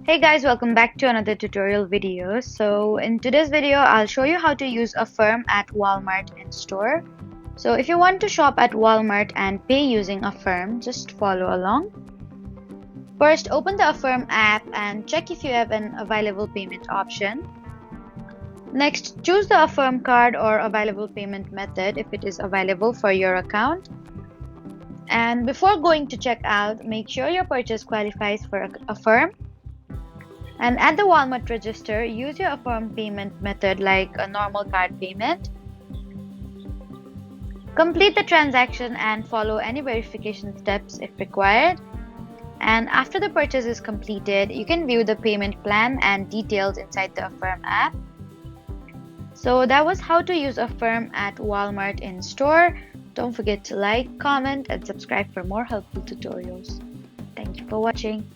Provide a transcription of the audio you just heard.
Hey guys, welcome back to another tutorial video. So in today's video, I'll show you how to use Affirm at Walmart in store. So if you want to shop at Walmart and pay using Affirm, just follow along. First, open the Affirm app and check if you have an available payment option. Next, choose the Affirm card or available payment method if it is available for your account. And before going to checkout, make sure your purchase qualifies for Affirm. And at the Walmart register, use your Affirm payment method like a normal card payment. Complete the transaction and follow any verification steps if required. And after the purchase is completed, you can view the payment plan and details inside the Affirm app. So that was how to use Affirm at Walmart in store. Don't forget to like, comment, and subscribe for more helpful tutorials. Thank you for watching.